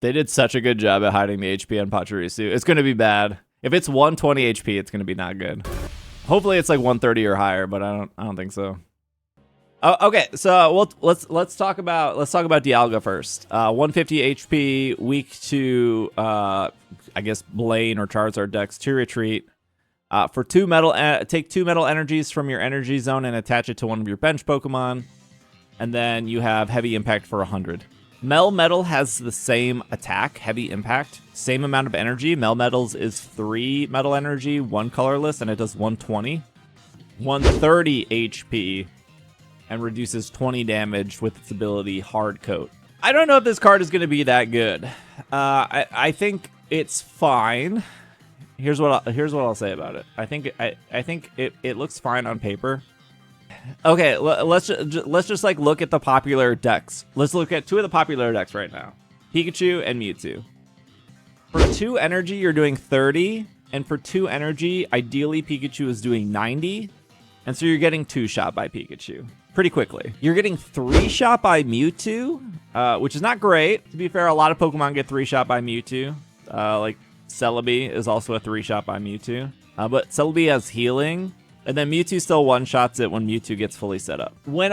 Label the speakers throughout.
Speaker 1: They did such a good job at hiding the HP on Pachirisu. It's going to be bad. If it's 120 HP, it's going to be not good. Hopefully it's like 130 or higher, but I don't think so. Okay, so let's talk about Dialga first. 150 HP, weak to I guess Blaine or Charizard decks to retreat. For 2 metal, take 2 metal energies from your energy zone and attach it to one of your bench Pokemon, and then you have heavy impact for 100. Melmetal has the same attack, heavy impact, same amount of energy. Melmetal's is 3 metal energy, 1 colorless, and it does 120. 130 HP, and reduces 20 damage with its ability Hard Coat. I don't know if this card is going to be that good. I think it's fine. Here's what I'll say about it. I think it looks fine on paper. Okay, let's just like look at the popular decks. Let's look at 2 of the popular decks right now. Pikachu and Mewtwo. For 2 energy, you're doing 30, and for 2 energy, ideally Pikachu is doing 90, and so you're getting 2-shot by Pikachu pretty quickly. You're getting 3-shot by Mewtwo, which is not great. To be fair, a lot of Pokemon get 3-shot by Mewtwo. Like Celebi is also a 3-shot by Mewtwo, but Celebi has healing. And then Mewtwo still one-shots it when Mewtwo gets fully set up. When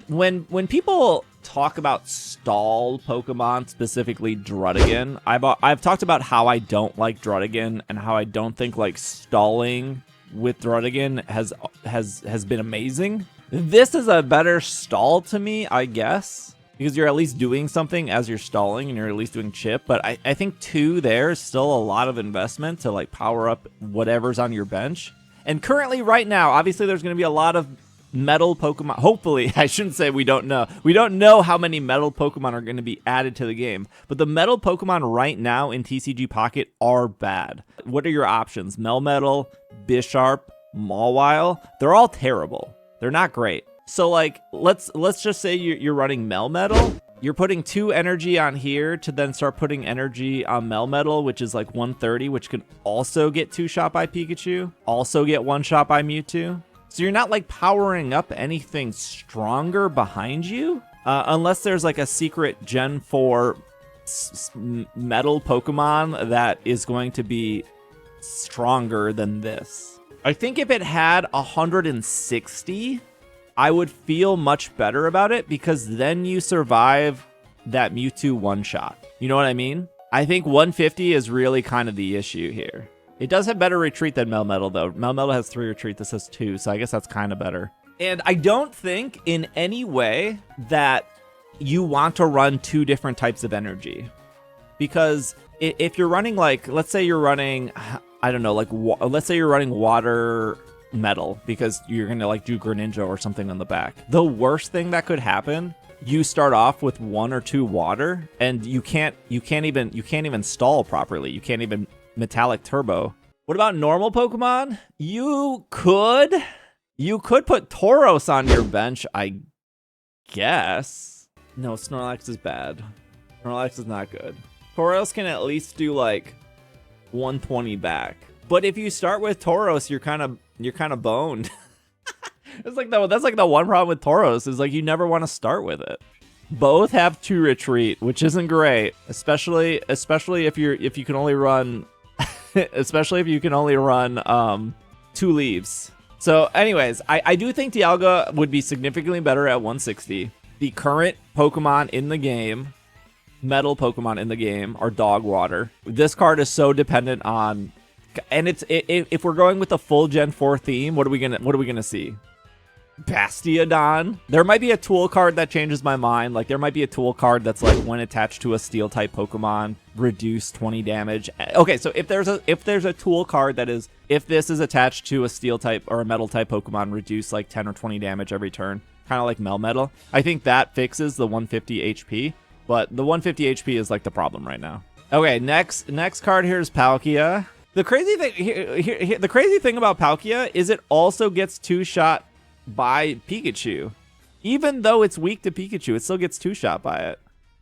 Speaker 1: when people talk about stall Pokemon, specifically Druddigon, I've talked about how I don't like Druddigon and how I don't think like stalling with Druddigon has been amazing. This is a better stall to me, I guess, because you're at least doing something as you're stalling and you're at least doing chip. But I think 2 there is still a lot of investment to like power up whatever's on your bench. And currently, right now, obviously, there's going to be a lot of metal Pokemon. Hopefully, I shouldn't say we don't know. We don't know how many metal Pokemon are going to be added to the game. But the metal Pokemon right now in TCG Pocket are bad. What are your options? Melmetal, Bisharp, Mawile. They're all terrible. They're not great. So, like, let's just say you're running Melmetal. You're putting 2 energy on here to then start putting energy on Melmetal, which is like 130, which could also get 2-shot by Pikachu, also get 1-shot by Mewtwo. So you're not like powering up anything stronger behind you, unless there's like a secret Gen 4 metal Pokemon that is going to be stronger than this. I think if it had 160... I would feel much better about it, because then you survive that Mewtwo one-shot. You know what I mean? I think 150 is really kind of the issue here. It does have better retreat than Melmetal, though. Melmetal has 3 retreat, this has 2, so I guess that's kind of better. And I don't think in any way that you want to run 2 different types of energy. Because if you're running, like, let's say you're running, I don't know, like, let's say you're running water... metal because you're gonna like do Greninja or something on the back. The worst thing that could happen, you start off with 1 or 2 water and you can't even stall properly. You can't even metallic turbo. What about normal Pokemon? You could put Tauros on your bench, I guess. No, Snorlax is bad. Snorlax is not good. Tauros can at least do like 120 back. But if you start with Tauros, you're kind of boned. That's like the one problem with Tauros is like you never want to start with it. Both have 2 retreat, which isn't great, especially if you can only run 2 leaves. So anyways, I do think Dialga would be significantly better at 160. The current Pokemon in the game, metal Pokemon in the game, are dog water. This card is so dependent on. And if we're going with the full Gen 4 theme, what are we gonna see? Bastiodon. There might be a tool card that changes my mind. Like there might be a tool card that's like when attached to a steel type Pokemon, reduce 20 damage. Okay, so if there's a tool card that is, if this is attached to a steel type or a metal type Pokemon, reduce like 10 or 20 damage every turn, kind of like Melmetal. I think that fixes the 150 HP, but the 150 HP is like the problem right now. Okay, next card here is Palkia. The crazy thing about Palkia is it also gets 2-shot by Pikachu. Even though it's weak to Pikachu, it still gets 2-shot by it.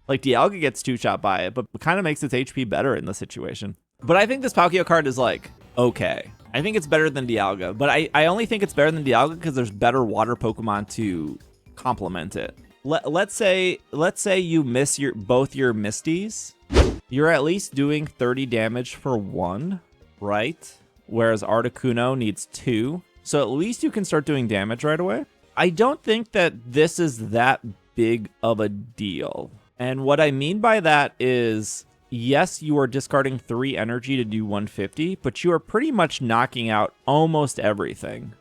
Speaker 1: Like Dialga gets 2-shot by it, but kind of makes its HP better in the situation. But I think this Palkia card is like, okay. I think it's better than Dialga, but I only think it's better than Dialga because there's better water Pokemon to complement it. let's say you miss both your Misties. You're at least doing 30 damage for one, right? Whereas Articuno needs 2. So at least you can start doing damage right away. I don't think that this is that big of a deal. And what I mean by that is, yes, you are discarding 3 energy to do 150, but you are pretty much knocking out almost everything,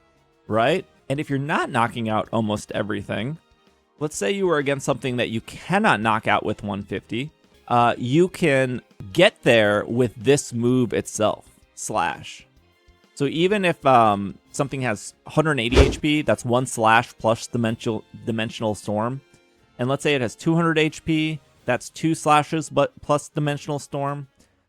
Speaker 1: right? And if you're not knocking out almost everything, let's say you were against something that you cannot knock out with 150, you can get there with this move itself, Slash. So even if something has 180 HP, that's 1 Slash plus Dimensional Storm. And let's say it has 200 HP, that's 2 slashes but plus Dimensional Storm.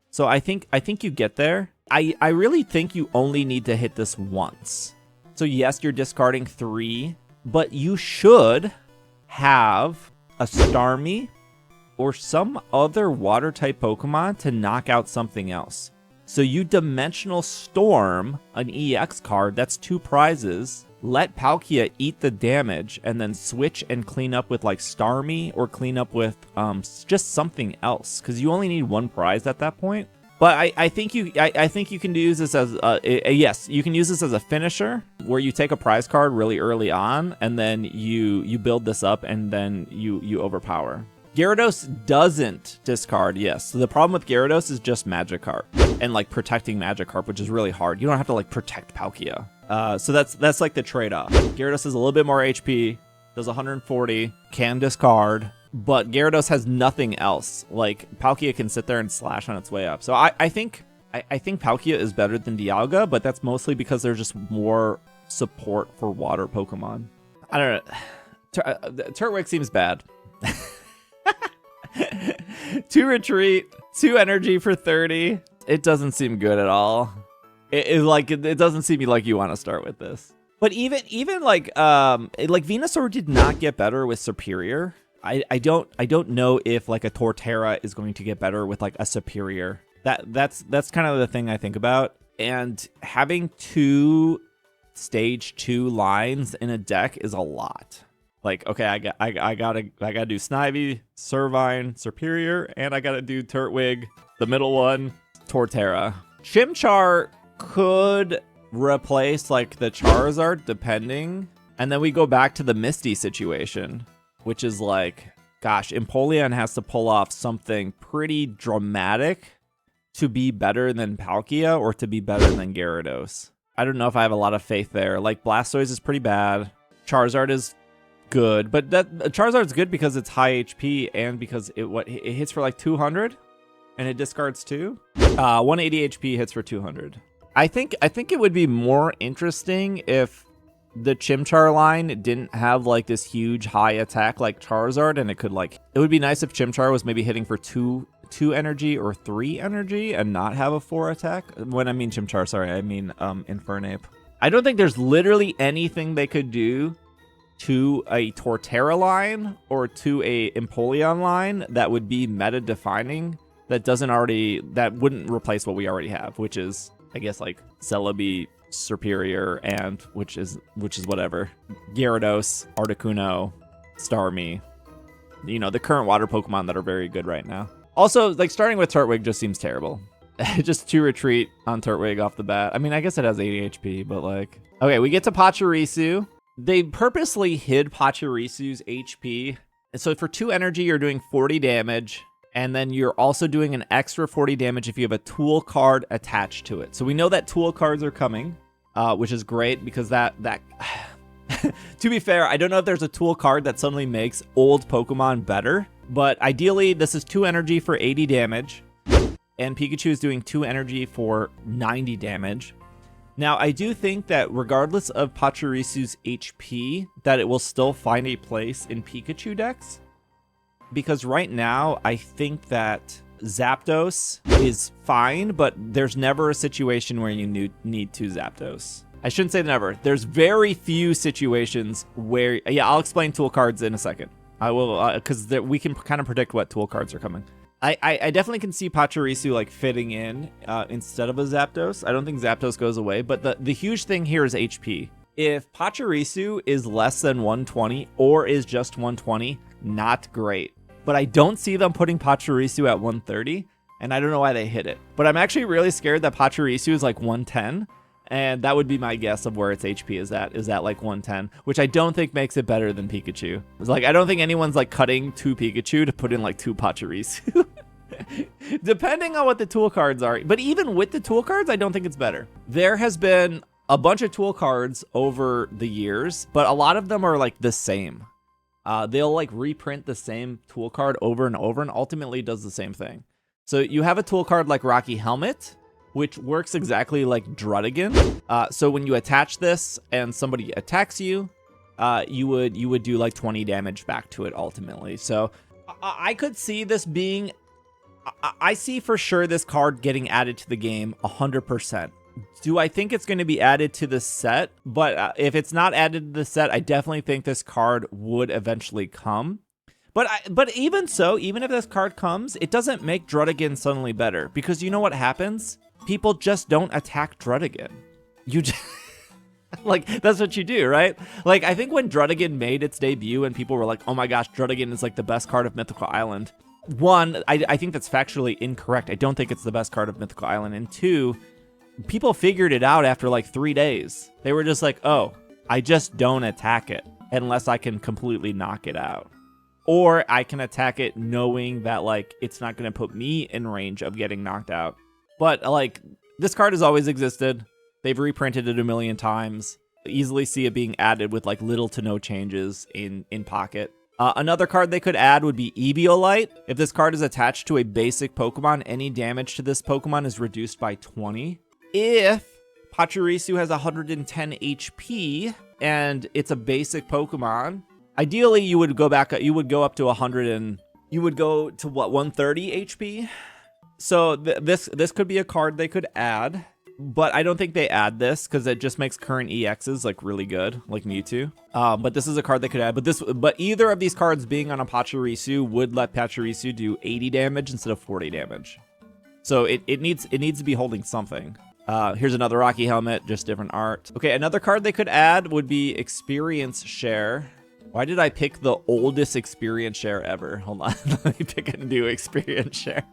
Speaker 1: So I think you get there. I really think you only need to hit this once. So yes, you're discarding 3, but you should have a Starmie or some other water type Pokemon to knock out something else. So you Dimensional Storm an EX card, that's 2 prizes. Let Palkia eat the damage and then switch and clean up with like Starmie or clean up with just something else, because you only need 1 prize at that point. But I think you can use this as yes, you can use this as a finisher where you take a prize card really early on and then you build this up and then you overpower. Gyarados doesn't discard, yes. So the problem with Gyarados is just Magikarp and like protecting Magikarp, which is really hard. You don't have to like protect Palkia. So that's like the trade-off. Gyarados has a little bit more HP, does 140, can discard, but Gyarados has nothing else. Like Palkia can sit there and slash on its way up. So I think Palkia is better than Dialga, but that's mostly because there's just more support for water Pokemon. I don't know. Turtwig seems bad. 2 retreat, 2 energy for 30. It doesn't seem good at all. It doesn't seem like you want to start with this. But even like Venusaur did not get better with Superior. I don't know if like a Torterra is going to get better with like a Superior. That's kind of the thing I think about. And having 2 stage 2 lines in a deck is a lot. Like, okay, I gotta do Snivy, Servine, Superior, and I gotta do Turtwig, the middle one, Torterra. Chimchar could replace like the Charizard depending, and then we go back to the Misty situation, which is like, gosh, Empoleon has to pull off something pretty dramatic to be better than Palkia or to be better than Gyarados. I don't know if I have a lot of faith there. Like Blastoise is pretty bad. Charizard is good, but Charizard's good because it's high HP and because it hits for like 200 and it discards 2. 180 HP hits for 200. I think it would be more interesting if the Chimchar line didn't have like this huge high attack like Charizard, and it would be nice if Chimchar was maybe hitting for 2 energy or 3 energy and not have a 4 attack. When I mean Chimchar, sorry, I mean Infernape. I don't think there's literally anything they could do to a Torterra line or to a Empoleon line that would be meta defining that wouldn't replace what we already have, which is, I guess, like Celebi, Superior, and which is whatever, Gyarados, Articuno, Starmie, the current water Pokemon that are very good right now. Also, like starting with Turtwig just seems terrible. Just 2 retreat on Turtwig off the bat. I mean, I guess it has 80 HP, but like, okay, we get to Pachirisu. They purposely hid Pachirisu's HP. So for 2 energy, you're doing 40 damage. And then you're also doing an extra 40 damage if you have a tool card attached to it. So we know that tool cards are coming, which is great because that to be fair, I don't know if there's a tool card that suddenly makes old Pokemon better. But ideally, this is 2 energy for 80 damage. And Pikachu is doing 2 energy for 90 damage. Now, I do think that regardless of Pachirisu's HP, that it will still find a place in Pikachu decks. Because right now, I think that Zapdos is fine, but there's never a situation where you need 2 Zapdos. I shouldn't say never. There's very few situations where... Yeah, I'll explain tool cards in a second. I will, because we can kind of predict what tool cards are coming. I definitely can see Pachirisu like fitting in instead of a Zapdos. I don't think Zapdos goes away, but the huge thing here is HP. If Pachirisu is less than 120 or is just 120, not great. But I don't see them putting Pachirisu at 130, and I don't know why they hit it. But I'm actually really scared that Pachirisu is like 110, and that would be my guess of where its HP is at like 110, which I don't think makes it better than Pikachu. It's like, I don't think anyone's like cutting 2 Pikachu to put in like 2 Pachirisu. Depending on what the tool cards are. But even with the tool cards, I don't think it's better. There has been a bunch of tool cards over the years, but a lot of them are like the same. They'll like reprint the same tool card over and over and ultimately does the same thing. So you have a tool card like Rocky Helmet, which works exactly like Druddigan. So when you attach this and somebody attacks you, you would do like 20 damage back to it ultimately. So I could see this being, I see for sure this card getting added to the game 100%. Do I think it's going to be added to the set? But if it's not added to the set, I definitely think this card would eventually come. But even so, even if this card comes, it doesn't make Druddigan suddenly better. Because you know what happens? People just don't attack Druddigan. You just... like, that's what you do, right? Like, I think when Druddigan made its debut and people were like, oh my gosh, Druddigan is like the best card of Mythical Island. One, I think that's factually incorrect. I don't think it's the best card of Mythical Island. And two, people figured it out after like 3 days. They were just like, oh, I just don't attack it unless I can completely knock it out. Or I can attack it knowing that like it's not going to put me in range of getting knocked out. But like this card has always existed. They've reprinted it a million times. Easily see it being added with like little to no changes in Pocket. Another card they could add would be Eviolite. If this card is attached to a basic Pokemon, any damage to this Pokemon is reduced by 20. If Pachirisu has 110 HP and it's a basic Pokemon, ideally you would go up to 100 and you would go to what, 130 HP? So this could be a card they could add. But I don't think they add this because it just makes current EXs like really good, like Mewtwo. But this is a card they could add. But either of these cards being on a Pachirisu would let Pachirisu do 80 damage instead of 40 damage. So it needs to be holding something. Here's another Rocky Helmet, just different art. Okay, another card they could add would be Experience Share. Why did I pick the oldest Experience Share ever? Hold on, let me pick a new Experience Share.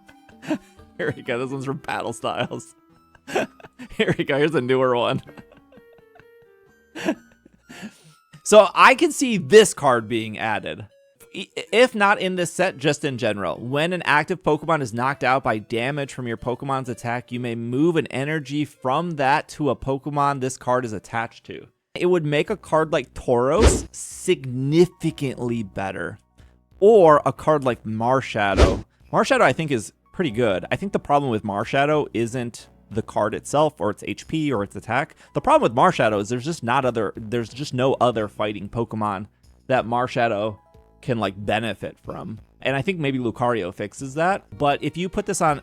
Speaker 1: Here we go. This one's from Battle Styles. Here we go. Here's a newer one. So I can see this card being added. If not in this set, just in general. When an active Pokemon is knocked out by damage from your Pokemon's attack, you may move an energy from that to a Pokemon this card is attached to. It would make a card like Tauros significantly better. Or a card like Marshadow. Marshadow I think is pretty good. I think the problem with Marshadow isn't the card itself or its HP or its attack. The problem with Marshadow is there's just no other fighting Pokemon that Marshadow can like benefit from. And I think maybe Lucario fixes that. But if you put this on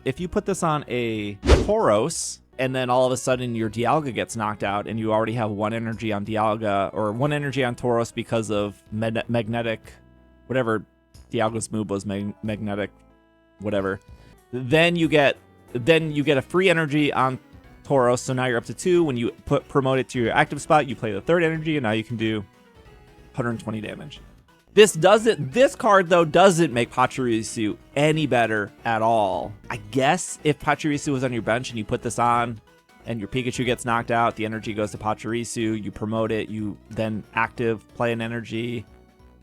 Speaker 1: a Tauros and then all of a sudden your Dialga gets knocked out and you already have 1 energy on Dialga or 1 energy on Tauros because of magnetic, whatever Dialga's move was, magnetic, whatever. Then you get a free energy on Tauros, so now you're up to 2. When you promote it to your active spot, you play the 3rd energy, and now you can do 120 damage. This card, though, doesn't make Pachirisu any better at all. I guess if Pachirisu was on your bench and you put this on, and your Pikachu gets knocked out, the energy goes to Pachirisu, you promote it, you then active, play an energy,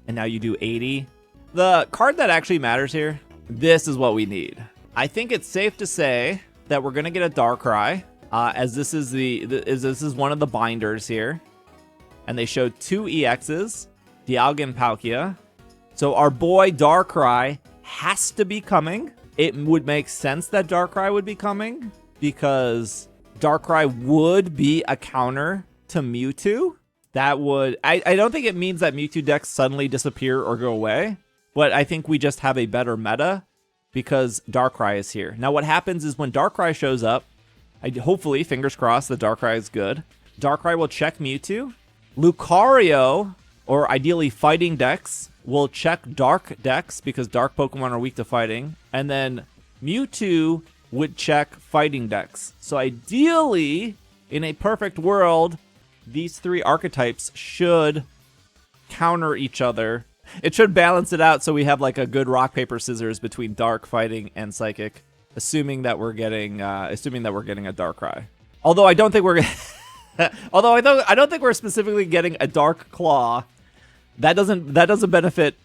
Speaker 1: and now you do 80. The card that actually matters here, this is what we need. I think it's safe to say that we're gonna get a Darkrai, as this is one of the binders here, and they showed 2 EXs, Dialga and Palkia. So our boy Darkrai has to be coming. It would make sense that Darkrai would be coming because Darkrai would be a counter to Mewtwo. That would I don't think it means that Mewtwo decks suddenly disappear or go away, but I think we just have a better meta. Because Darkrai is here. Now what happens is when Darkrai shows up, hopefully, fingers crossed, that Darkrai is good. Darkrai will check Mewtwo. Lucario, or ideally fighting decks, will check Dark decks because Dark Pokemon are weak to fighting. And then Mewtwo would check fighting decks. So ideally, in a perfect world, these 3 archetypes should counter each other It should balance it out so we have like a good rock, paper, scissors between dark, fighting, and psychic, assuming that we're getting a Darkrai. Although I don't think we're I don't think we're specifically getting a Dark Claw. That doesn't benefit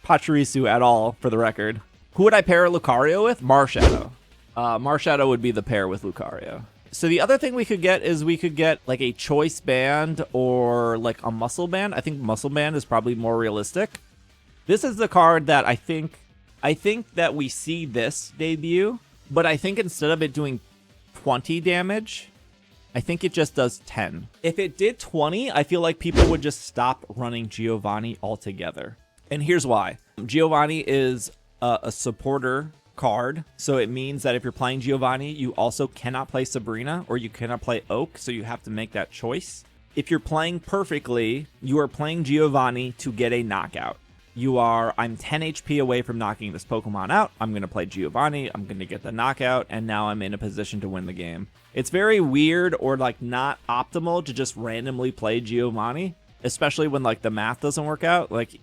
Speaker 1: Pachirisu at all, for the record. Who would I pair Lucario with? Marshadow. Marshadow would be the pair with Lucario. So the other thing we could get is like a choice band or like a muscle band. I think muscle band is probably more realistic. This is the card that I think that we see this debut, but I think instead of it doing 20 damage, I think it just does 10. If it did 20, I feel like people would just stop running Giovanni altogether. And here's why. Giovanni is a supporter card, so it means that if you're playing Giovanni, you also cannot play Sabrina or you cannot play Oak, so you have to make that choice. If you're playing perfectly, you are playing Giovanni to get a knockout. I'm 10 HP away from knocking this Pokemon out. I'm going to play Giovanni. I'm going to get the knockout, and now I'm in a position to win the game. It's very weird or like not optimal to just randomly play Giovanni, especially when like the math doesn't work out. Like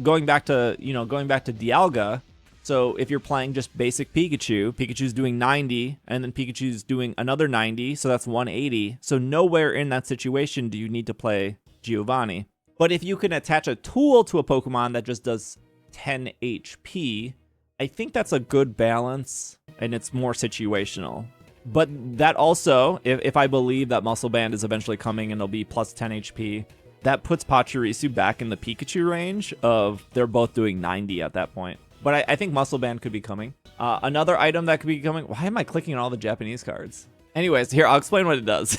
Speaker 1: going back to Dialga. So if you're playing just basic Pikachu's doing 90, and then Pikachu's doing another 90, so that's 180. So nowhere in that situation do you need to play Giovanni. But if you can attach a tool to a Pokemon that just does 10 HP, I think that's a good balance, and it's more situational. But that also, if I believe that Muscle Band is eventually coming and it'll be plus 10 HP, that puts Pachirisu back in the Pikachu range of they're both doing 90 at that point. But I think Muscle Band could be coming. Another item that could be coming. Why am I clicking on all the Japanese cards? Anyways, here, I'll explain what it does.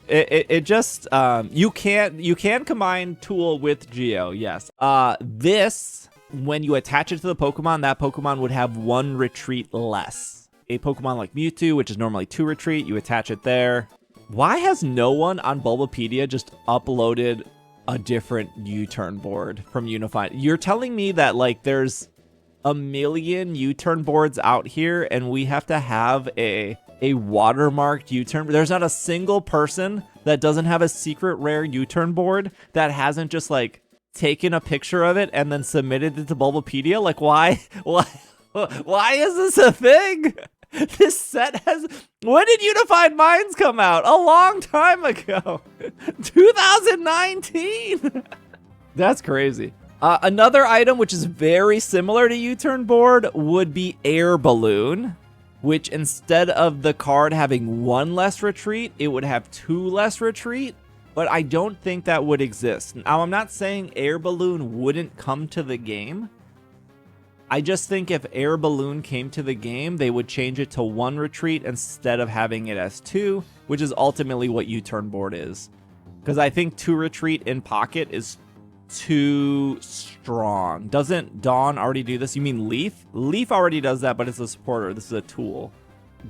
Speaker 1: It just you can combine Tool with Geo, yes. This, when you attach it to the Pokemon, that Pokemon would have 1 retreat less. A Pokemon like Mewtwo, which is normally 2 retreat, you attach it there. Why has no one on Bulbapedia just uploaded a different U-turn board from Unified? You're telling me that like there's a million U-turn boards out here and we have to have a watermarked U-turn? There's not a single person that doesn't have a secret rare U-turn board that hasn't just like taken a picture of it and then submitted it to Bulbapedia. Like why is this a thing? This set has... When did Unified Minds come out? A long time ago. 2019. That's crazy. Another item which is very similar to U-turn board would be Air Balloon, which instead of the card having 1 less retreat, it would have 2 less retreat. But I don't think that would exist. Now, I'm not saying Air Balloon wouldn't come to the game. I just think if Air Balloon came to the game, they would change it to 1 retreat instead of having it as 2, which is ultimately what U-turn board is. Because I think 2 retreat in Pocket is too strong. Doesn't Dawn already do this? You mean Leaf? Leaf already does that, but it's a supporter. This is a tool.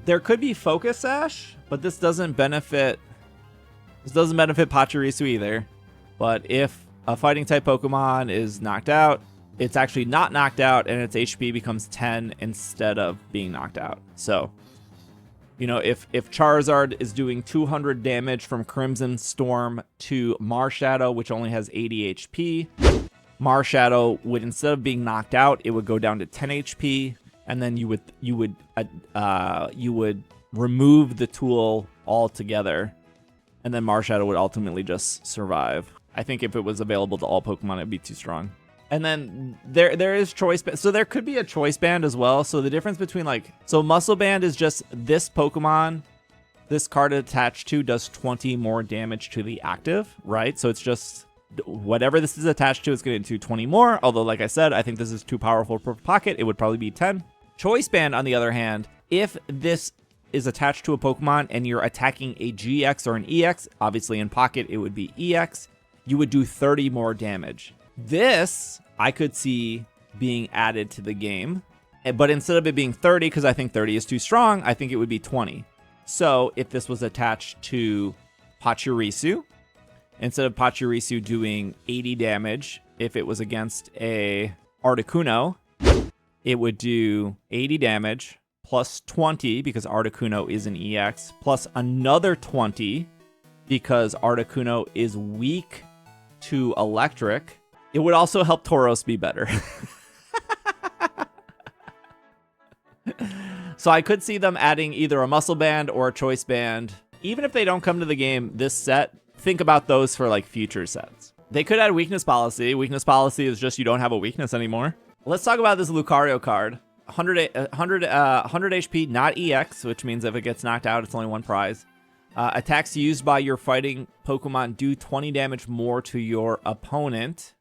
Speaker 1: There could be Focus Sash, but this doesn't benefit Pachirisu either. But if a fighting type Pokemon is knocked out, it's actually not knocked out and its HP becomes 10 instead of being knocked out. So, you know, if Charizard is doing 200 damage from Crimson Storm to Marshadow, which only has 80 HP, Marshadow would, instead of being knocked out, it would go down to 10 HP, and then you would remove the tool altogether, and then Marshadow would ultimately just survive. I think if it was available to all Pokemon, it'd be too strong. And then there is choice band. So there could be a choice band as well. So the difference between so Muscle Band is just this Pokemon, this card attached to does 20 more damage to the active, right? So it's just whatever this is attached to is going to do 20 more. Although, like I said, I think this is too powerful for Pocket. It would probably be 10. Choice Band, on the other hand, if this is attached to a Pokemon and you're attacking a GX or an EX, obviously in Pocket it would be EX, you would do 30 more damage. This I could see being added to the game, but instead of it being 30, because I think 30 is too strong, I think it would be 20. So if this was attached to Pachirisu, instead of Pachirisu doing 80 damage, if it was against a Articuno, it would do 80 damage plus 20 because Articuno is an EX, plus another 20 because Articuno is weak to Electric. It would also help Tauros be better. So I could see them adding either a Muscle Band or a Choice Band. Even if they don't come to the game this set, think about those for like future sets. They could add Weakness Policy. Weakness Policy is just you don't have a weakness anymore. Let's talk about this Lucario card. 100 HP, not EX, which means if it gets knocked out, it's only one prize. Attacks used by your fighting Pokemon do 20 damage more to your opponent.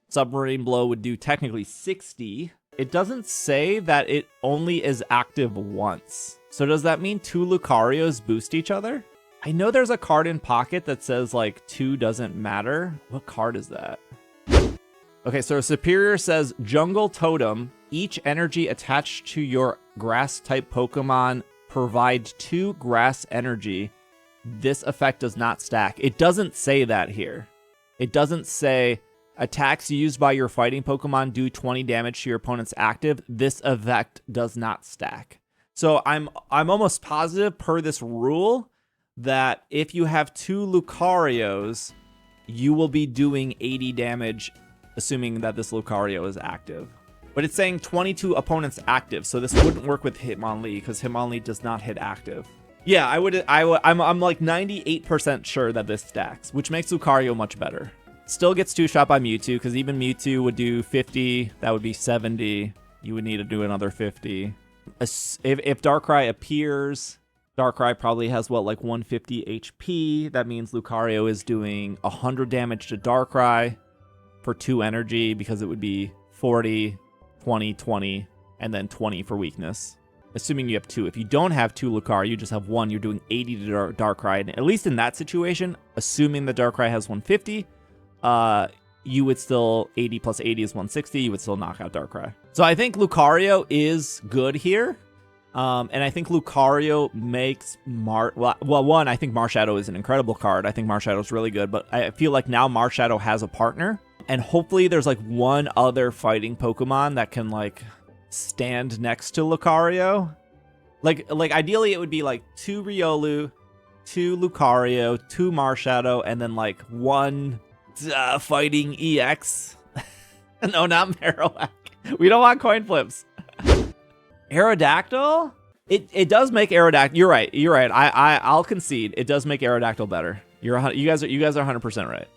Speaker 1: Submarine Blow would do technically 60. It doesn't say that it only is active once. So does that mean 2 Lucarios boost each other? I know there's a card in Pocket that says like 2 doesn't matter. What card is that? Okay, so Superior says Jungle Totem. Each energy attached to your grass type Pokemon provides 2 grass energy. This effect does not stack. It doesn't say that here. It doesn't say attacks used by your fighting Pokemon do 20 damage to your opponent's active. This effect does not stack. So I'm almost positive per this rule that if you have 2 Lucarios, you will be doing 80 damage, assuming that this Lucario is active. But it's saying 22 opponents active, so this wouldn't work with Hitmonlee because Hitmonlee does not hit active. Yeah, I'm like 98% sure that this stacks, which makes Lucario much better. Still gets 2-shot by Mewtwo, because even Mewtwo would do 50, that would be 70. You would need to do another 50. If Darkrai appears, Darkrai probably has, what, like 150 HP. That means Lucario is doing 100 damage to Darkrai for 2 energy, because it would be 40, 20, 20, and then 20 for weakness. Assuming you have 2. If you don't have 2 Lucario, you just have 1, you're doing 80 to Darkrai. And at least in that situation, assuming the Darkrai has 150, you would still, 80 plus 80 is 160, you would still knock out Darkrai. So I think Lucario is good here. And I think Lucario makes one, I think Marshadow is an incredible card. I think Marshadow is really good, but I feel like now Marshadow has a partner. And hopefully there's like one other fighting Pokemon that can like stand next to Lucario. Like ideally it would be like 2 Riolu, 2 Lucario, 2 Marshadow, and then like 1 fighting EX. No, not Marowak. We don't want coin flips. Aerodactyl? It does make Aerodactyl. You're right. I'll concede. It does make Aerodactyl better. You guys are 100% right.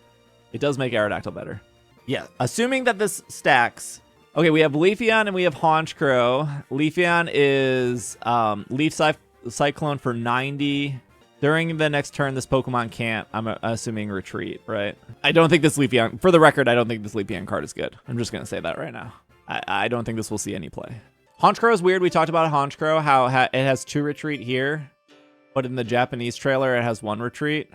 Speaker 1: It does make Aerodactyl better. Yeah. Assuming that this stacks. Okay, we have Leafeon and we have Honchkrow. Leafeon is Leaf Cyclone for 90. During the next turn, this Pokemon can't, I'm assuming, retreat, right? I don't think this Leafeon, for the record, I don't think this Leafeon card is good. I'm just going to say that right now. I don't think this will see any play. Honchkrow is weird. We talked about Honchkrow, how it has 2 retreat here, but in the Japanese trailer, it has 1 retreat.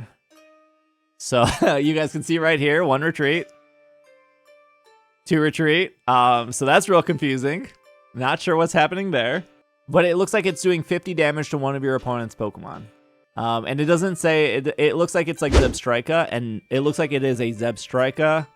Speaker 1: So you guys can see right here, 1 retreat, 2 retreat. So that's real confusing. Not sure what's happening there, but it looks like it's doing 50 damage to one of your opponent's Pokemon. And it doesn't say, it looks like it's like Zebstrika, and it looks like it is a Zebstrika,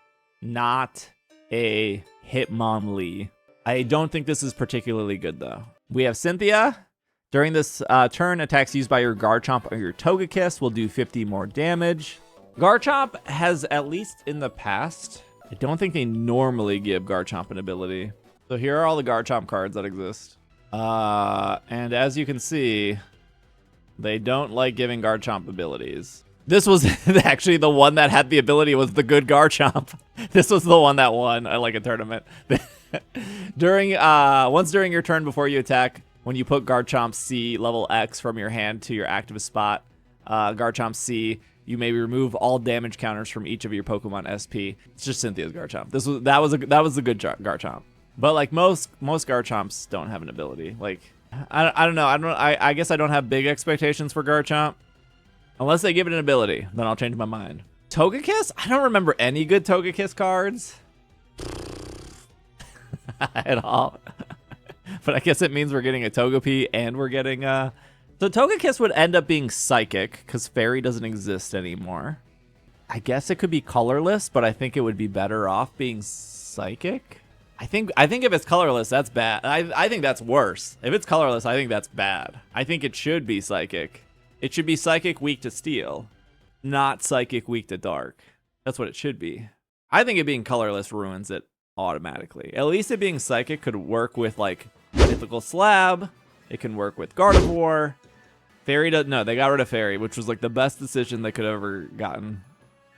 Speaker 1: not a Hitmonlee. I don't think this is particularly good, though. We have Cynthia. During this turn, attacks used by your Garchomp or your Togekiss will do 50 more damage. Garchomp has, at least in the past, I don't think they normally give Garchomp an ability. So here are all the Garchomp cards that exist. And as you can see, they don't like giving Garchomp abilities. This was actually the one that had the ability was the good Garchomp. This was the one that won like a tournament. Once during your turn before you attack, when you put Garchomp C level X from your hand to your active spot, Garchomp C, you may remove all damage counters from each of your Pokemon SP. It's just Cynthia's Garchomp. That was a good Garchomp. But like most Garchomps don't have an ability. Like I don't know. I guess I don't have big expectations for Garchomp. Unless they give it an ability, then I'll change my mind. Togekiss? I don't remember any good Togekiss cards at all. But I guess it means we're getting a Togepi and we're getting So Togekiss would end up being Psychic because Fairy doesn't exist anymore. I guess it could be colorless, but I think it would be better off being Psychic. I think if it's colorless, that's bad. I think that's worse. If it's colorless, I think that's bad. I think it should be Psychic. It should be Psychic weak to Steel, not Psychic weak to Dark. That's what it should be. I think it being colorless ruins it automatically. At least it being psychic could work with like Mythical Slab. It can work with Gardevoir. Fairy no, they got rid of Fairy, which was like the best decision they could have ever gotten.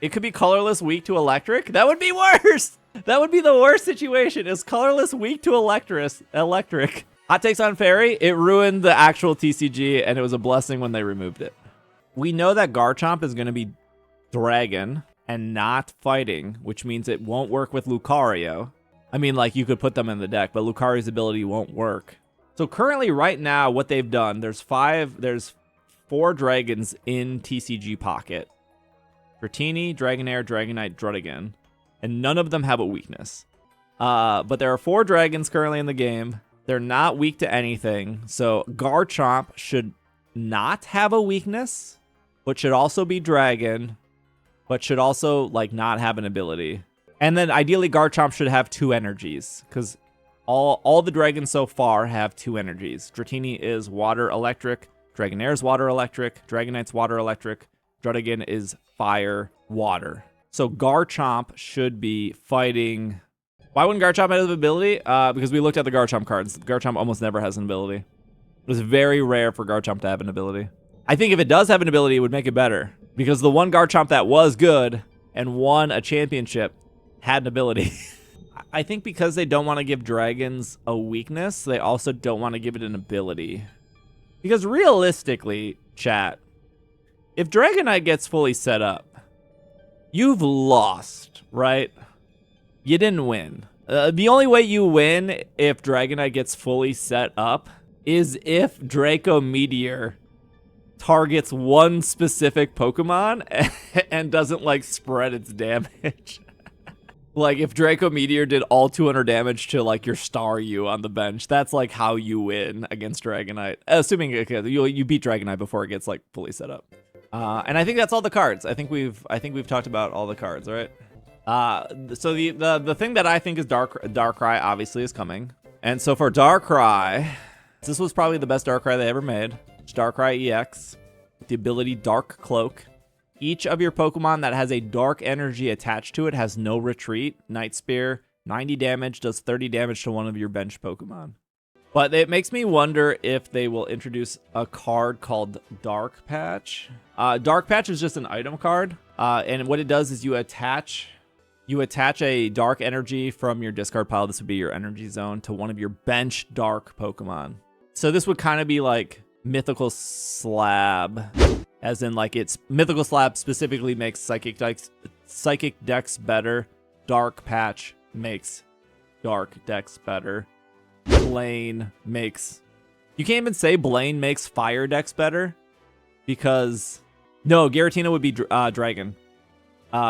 Speaker 1: It could be colorless, weak to electric. That would be worse. That would be the worst situation. Is colorless, weak to electric. Hot takes on Fairy. It ruined the actual TCG, and it was a blessing when they removed it. We know that Garchomp is going to be Dragon and not fighting, which means it won't work with Lucario. I mean, like, you could put them in the deck, but Lucario's ability won't work. So currently, right now, what they've done, there's 4 dragons in TCG Pocket. Giratina, Dragonair, Dragonite, Druddigon. And none of them have a weakness. But there are 4 dragons currently in the game. They're not weak to anything. So Garchomp should not have a weakness, but should also be dragon, but should also like not have an ability. And then ideally Garchomp should have 2 energies, because all the dragons so far have 2 energies. Giratina is water electric, Dragonair is water electric, Dragonite's water electric, Druddigon is fire water. So Garchomp should be fighting. Why wouldn't Garchomp have an ability? Because we looked at the Garchomp cards. Garchomp almost never has an ability. It was very rare for Garchomp to have an ability. I think if it does have an ability, it would make it better. Because the one Garchomp that was good and won a championship had an ability. I think because they don't want to give dragons a weakness, they also don't want to give it an ability. Because realistically, chat, if Dragonite gets fully set up, you've lost, right? You didn't win. The only way you win if Dragonite gets fully set up is if Draco Meteor targets one specific Pokemon and doesn't like spread its damage. Like if Draco Meteor did all 200 damage to like your Staryu on the bench, that's like how you win against Dragonite. Assuming you beat Dragonite before it gets like fully set up. And I think that's all the cards. I think we've talked about all the cards, right? So the thing that I think is Darkrai obviously is coming. And so for Darkrai, this was probably the best Darkrai they ever made. It's Darkrai EX with the ability Dark Cloak. Each of your Pokemon that has a dark energy attached to it has no retreat. Night Spear, 90 damage, does 30 damage to one of your bench Pokemon. But it makes me wonder if they will introduce a card called Dark Patch. Dark Patch is just an item card. And what it does is you attach a dark energy from your discard pile. This would be your energy zone to one of your bench dark Pokemon. So this would kind of be like Mythical Slab, as in like it's Mythical Slab specifically makes Psychic decks better. Dark Patch makes Dark decks better. Blaine makes, you can't even say Blaine makes Fire decks better, because no, Giratina would be Dragon.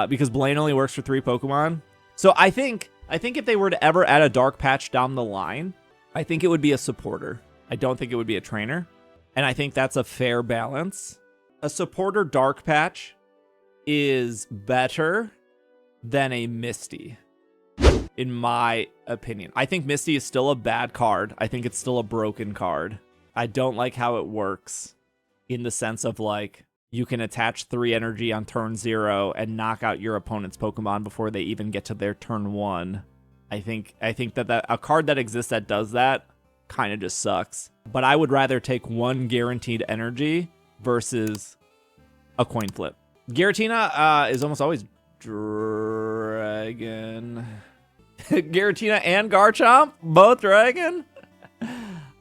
Speaker 1: Because Blaine only works for 3 Pokemon. So I think if they were to ever add a Dark Patch down the line, I think it would be a supporter. I don't think it would be a trainer. And I think that's a fair balance. A supporter Dark Patch is better than a Misty, in my opinion. I think Misty is still a bad card. I think it's still a broken card. I don't like how it works in the sense of like, you can attach 3 energy on turn 0 and knock out your opponent's Pokemon before they even get to their turn 1. I think that a card that exists that does that kind of just sucks. But I would rather take 1 guaranteed energy versus a coin flip. Giratina is almost always Dragon. Giratina and Garchomp, both Dragon.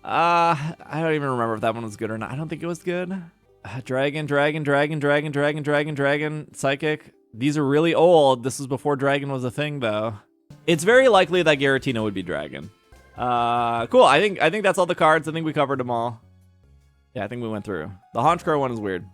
Speaker 1: I don't even remember if that one was good or not. I don't think it was good. Dragon, Psychic. These are really old. This was before Dragon was a thing, though. It's very likely that Giratina would be Dragon. Cool. I think that's all the cards. I think we covered them all. Yeah, I think we went through. The Honchkrow one is weird.